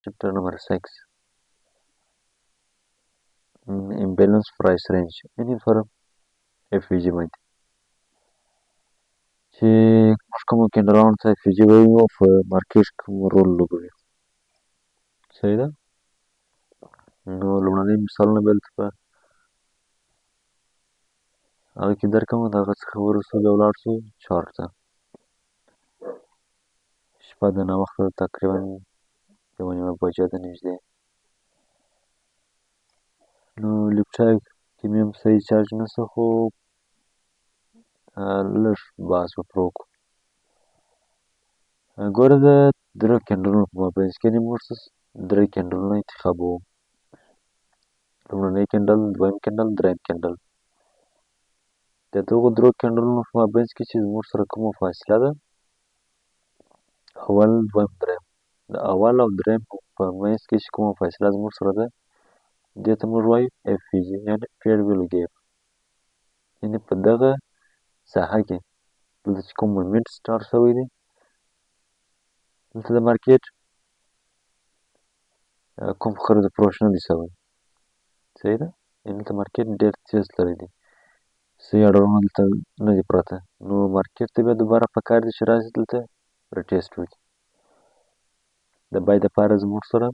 Chapter number 6. Imbalance price range ini for FVG باندې چې موږ کوم کېندلانو ته FVG وایو په مارکیټ کوم رول لوبوي. صحیح ده؟ نو لومړني مثالونه به دلته په هغه کې درکړم، د هغه څخه وروسته بیا ولاړ شو چارټ ته. شپه د ناوخته تقریبا 1:30 ده نږدې. نو لیپټاپ کې مې هم صحیح چارج نشته، خو لږ بحث به پرې وکړو. ګوره د درې کېندلونو په مابینځ کې موږ درې کېندلونه انتخابوو. لومړنی کېندل، دویم کېندل، دریم کېندل. د دغو درو کېندلونو په مابینځ کې چې زموږ سره کومه فاصله ده، اول، دویم، دریم. د اول او دریم په منځ کې چې کومه فاصله زموږ سره ده، دې ته موږ وایو FVG یعنې فیر ویلو ګیپ. یعنې په دغه ساحه کې دلته چې کوم مومنټ سټارټ شوی دی، دلته د مارکیټ کوم خرید فروش نه دی شوی. صحیح ده؟ یعنې دلته مارکیټ ډېر تیز تللی دی، صحیح اډرونه دلته نه دي پراته. نو مارکیټ ته بیا دوباره پکار دی چې راشي دلته ریټیسټ وکړي. د بای دپاره زموږ سره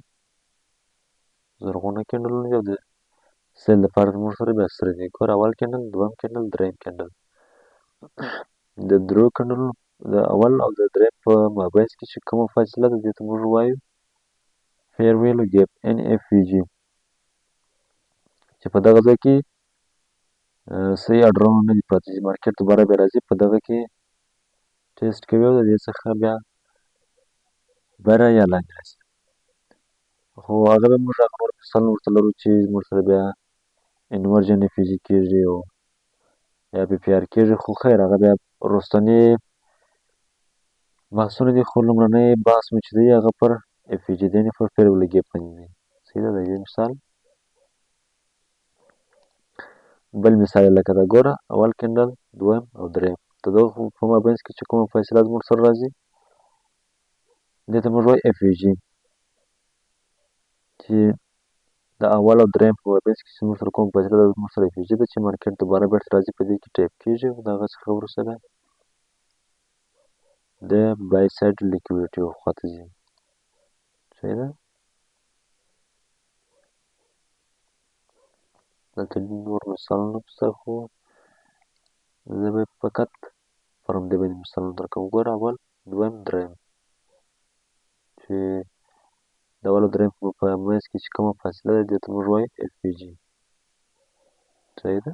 زرغونه کېندلونه دي او د سیل دپاره زموږ سره بیا سره دي. ګوره اول کېندل، دویم کېندل، دریم کېندل. د درو کېندلونو د اول او د دریم په مابینځ کې چې کومه فاصله ده، دې ته موږ وایو فیر ویلو ګیپ NFVG، چې په دغه ځای کې صحیح اډرونه نه دي پراته چې مارکیټ دوباره بیا راځي په دغه کې ټیسټ کوي او د دې څخه بیا بره یا لاندې راځي. خو هغه به موږ هغه نور مثالونه ورته لرو چې زموږ سره بیا انورج NFVG کېږي او یا PPR کېږي. خو خیر هغه بیا وروستني بحثونه دي، خو لومړنی بحث مو چې دی هغه پر FVG دی، یعنې پر فیر ویلو ګیپ باندې دی. صحیح ده؟ د یوې مثال بل مثال یې لکه دا ګوره اول کېندل، دویم او دریم. د دغو په مابینځ کې چې کومه فاصله زموږ سره راځي، دې ته موږ وایو FVG، چې د اول او دریم په مابینځ کې چې زموږ سره کومه فاصله ده، زموږ سره FVG ده، چې مارکیټ دوباره بېرته راځي په دې کې ټیپ کېږي او د هغه څخه وروسته بیا د بای سایډ لیکویډیټي خواته ځي. صحیح ده؟ دلته نور مثالونه شته، خو زه به فقط پر همدې باندې مثالونه درکوم. ګوره اول، دویم، دریم، چې د اول او دریم په منځ کې چې کومه فاصله ده، دې ته موږ وایو FVG. صحیح ده؟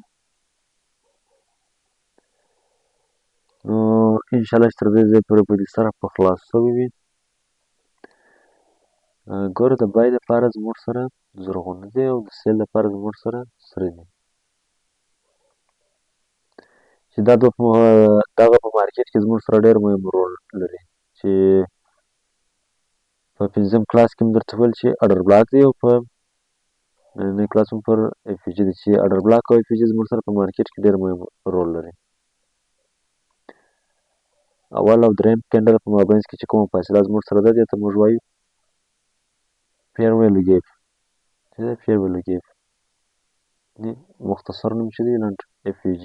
نو انشاءالله چې تر دې ځایه پورې به دې سره په خلاص شوی وي. ګوره د بای دپاره زموږ سره زرغونه دی او د سیل دپاره زموږ سره سره دي، چې دا دغه په مارکیټ کې زموږ سره ډېر مهم رول لري. چې په 5م کلاس کې مې درته ویل چې اډر بلاک دی او په نننۍ کلاس مو پر FVG دی، چې اډر بلاک او FVG زموږ سره په مارکیټ کې ډېر مهم رول لري. اول او دریم کېندل په مابینځ کې چې کومه فاصله زموږ سره ده، دې ته موږ وایو فیر ویلو ګیپ. چې دی فیر ویلو ګیپ، مختصر نوم چې دی لنډ FVG،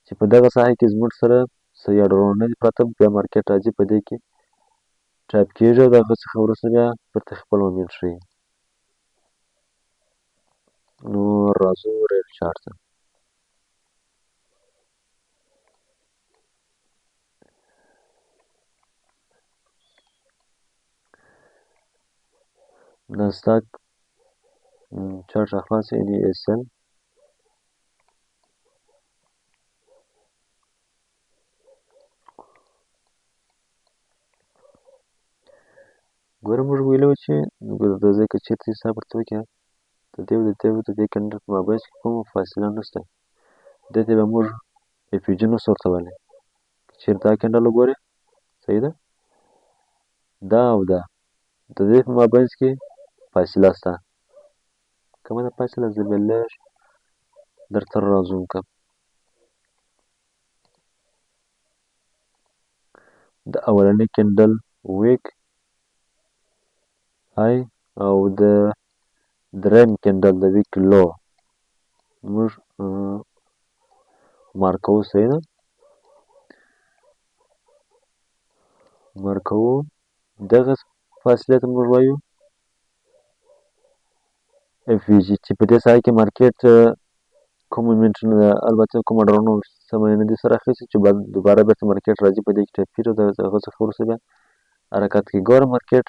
چې په دغه ساحه کې زموږ سره صحیح اډرونه نه دي پراته، بیا مارکیټ راځي په دې کې ټایپ کېږي او د هغه څخه وروسته بیا بیرته خپل مومنټ ښیي. نو راځو ریل چارټ ته. ناسداک چارټ راخلاصه NASL. ګوره موږ ویلي وو چې د ځای که چېرته حساب ورته وکړې، د دې او د دې کېندل په مابینځ کې کومه فاصله نشته، دې ته به موږ FVG نشو ورته ویلی. که چېرې دا کېندل وګورې، صحیح ده، دا او دا د دې په مابینځ کې فاصله شته. کومه ده فاصله؟ زه به لږ درته را زوم کړم. د اولني کېندل ویک هاي او د دریم کیندل د ویک لو موږ مارک کوو. صحیح ده، مارک کوو. دغه فاصلې ته موږ وایو اف وی جي، چې په دې ساحه کې مارکیټ کوم مومنټونه ده، البته کوم ډرونو سمه دي سره اخیستي چې بعد دوباره بیرته مارکیټ راځي، په دې کې ټپي او د هغه څخه وروسته بیا حرکت کوي. ګوره مارکیټ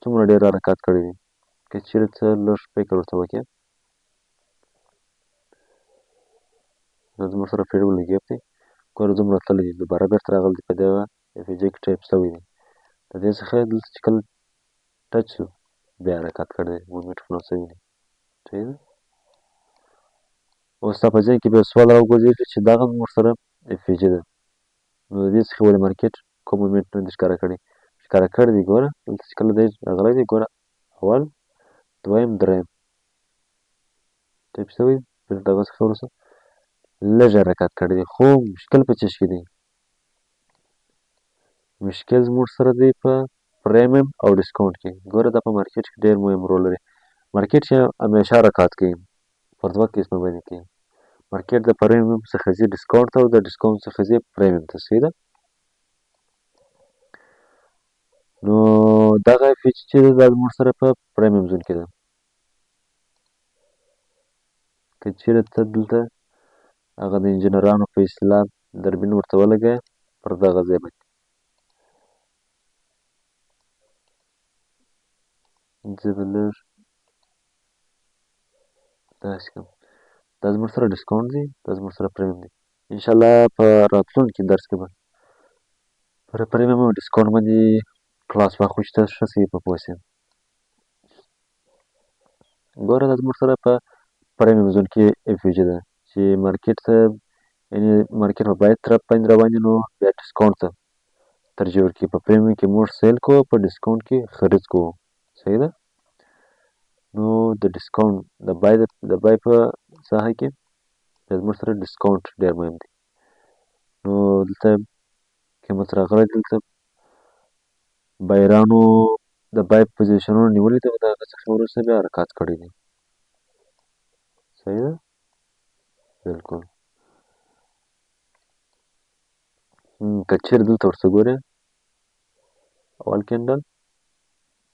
څومره ډېر حرکت کړی دی، که چیرې ته لږ فکر ورته وکړې. دا زموږ سره فیډبل ګیپ دی، ګوره دومره تللی دی، دوباره بیرته راغلی دی، په دغه اف وی جي کې ټیپ شوی دی. د دې څخه دلته چې کله ټچ شو بیا حرکت کړی دی، مومنټ فلو شوی دی. صحیح ده. اوس ستا په ذهن کې بیا سوال راوګرځېږي چې دغه زموږ سره اف وی جي ده، نو د دې څخه ولې مارکیټ کوم مومنټ نه دی ښکاره کړی؟ ښکاره کړی دی. ګوره دلته چې کله دی راغلی دی، ګوره اول دویم دریم ټیپ شوی، بیرته دغه څخه وروسته لږ حرکت کړی دی. خو مشکل په څه شي کې دی؟ مشکل زموږ سره دی په پریمیم او ډسکاونټ کې. ګوره دا په مارکیټ کې ډېر مهم رول لري. مارکیټ چې همیشه حرکات کوي پر دوه قسمه باندې کوي. مارکیټ د پریمیم څخه ځي ډسکاونټ ته او د ډسکاونټ څخه ځي پریمیم ته. صحیح ده. نو دغه اف وی جي چې ده دا زموږ سره په پریمیم زون کې ده. که چیرې ته دلته هغه د انجینرانو په اصطلاح دربین ورته ولګوې پر دغه ځای باندې، زه به لږ داسې کړم. دا زموږ سره ډسکاونټ دی، دا زموږ سره پریمیم دی. انشاءالله په راتلونکي درس کې به پر پریمیم او ډسکاونټ باندې کلاس واخلو چې ته ښه صحیح په پوه شې. ګوره دا زموږ سره په پریمیم زون کې اف وی جي ده چې مارکیټ ته یعنې مارکیټ په باید طرف باندې روان وي، نو بیا ډسکاونټ ته ترجیح ورکوي. په پریمیم کې موږ سیل کوو، په ډسکاونټ کې خرید کوو. صحیح ده. نو د ډسکاونټ د بای په ساحه کې بیا زموږ سره ډسکاونټ ډېر مهم دی. نو دلته قیمت راغلی، دلته بایرانو د بای پوزیشنونه نیولي دي او د هغه څخه وروسته بیا حرکات کړی دی. صحیح ده. بالکل. که چیرې دلته ورته ګورې اول کیندل،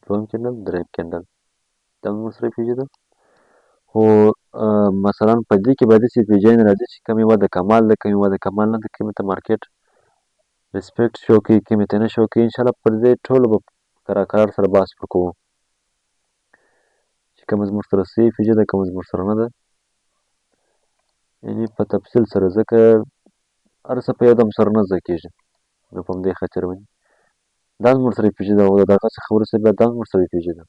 دویم کیندل، دریم کیندل، دا زموږ سره اف وی جي ده. خو مثلا په دې کې به داسې اف وی جیانې راځي چې کمې وده کمال ده، کمې وده کمال نه ده، کمې ته مارکیټ ریسپیکټ شو کوي، کمې ته نه شو کوي. انشاءالله پر دې ټولو به قرار سره بحث وکړو چې کومه زموږ سره څه اف وی جي ده، کومه زموږ سره نه ده، یعنې په تفصیل سره، ځکه هر څه په یو دم سره نه زده کېږي. نو په همدې خاطر باندې دا زموږ سره اف وی جي ده او د هغه څخه وروسته بیا دا زموږ سره اف وی جي ده.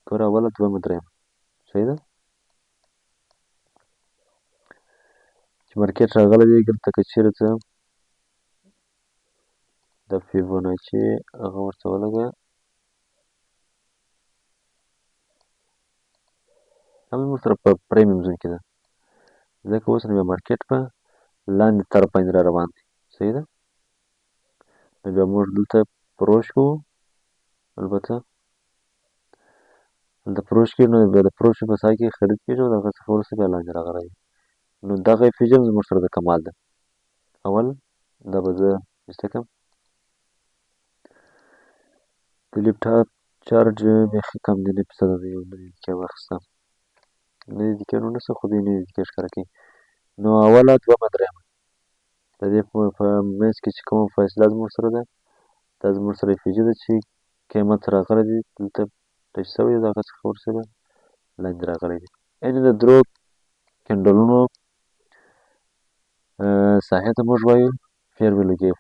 ګوره اوله، دویمه، دریمه. صحیح ده. چې مارکیټ راغلی دی دلته، که چیرې ته د فیبوناچي هغه ورته ولګوې، دا زموږ سره په پریمیم زون کې ده، ځکه اوس نو بیا مارکیټ په لاندې طرف باندې را روان دی. صحیح ده. نو بیا موږ دلته فروش کوو، البته دلته فروش کوي، نو بیا د فروش په ساحه کې خرید کېږي او د هغه څخه وروسته بیا لاندې راغلی دی. نو دغه اف وی جي هم زموږ سره د کمال ده. اول دا به زه ایسته کړم. د لیپټاپ چارج بیخي کم دی، 9% دی، یو 9 دقیقې واخیسته، 9 دقیقې نو نشته، خو دوی 9 دقیقې ښکاره کوي. نو اوله، دویمه، دریمه، د دې په منځ کې چې کومه فاصله زموږ سره ده، دا زموږ سره اف وی جي ده چې قیمت راغلی دی، دلته ټچ شوی دی، د هغه څخه وروسته بیا لاندې راغلی دی. یعنې د درو کینډلونو ساحې ته موږ وایو فیر ویلو ګیپ،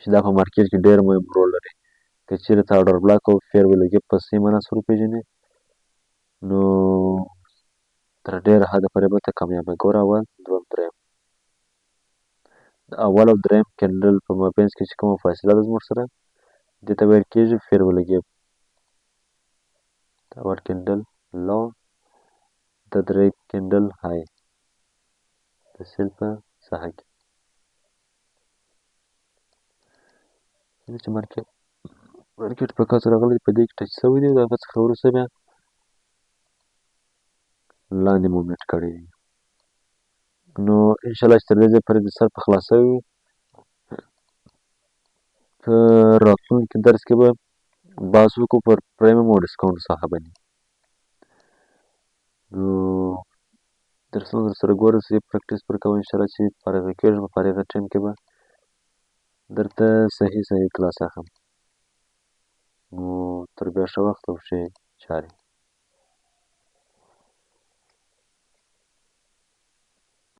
چې دا په مارکیټ کې ډېر مهم رول لري. که چیرې ته اورډر بلاک او فیر ویلو ګیپ په صحیح معنا سره وپېژنې، نو تر ډېره حده پورې به ته کامیابه. ګوره اول، دویم، دریم. د اول او دریم کینډل په مابینځ کې چې کومه فاصله ده زموږ سره، دې ته ویل کېږي فیر ویلو ګیپ. د اول کینډل لو، د دریم کینډل های، د سیل په ساحه کې. چې مارکیټ مارکېټ په کچه راغلی په دې کې ټچ سوی دی او د هغه څخه وروسته بیا لاندې مومنټ کړی دی. نو انشاءالله چې تر دې ځایه پورې دې سر په خلاصه وي. په راتلونکي درس کې به بحث وکړو پر پریمیم او ډسکاونټ ساحه باندې. نو درسونه درسره ګوره چې پریکټس پر کوه انشاءالله چې فارغه کېږم په فارغه ټایم کې به درته صحیح کلاس اخلم. نو تر بیا ښه وخت او ښې چارې.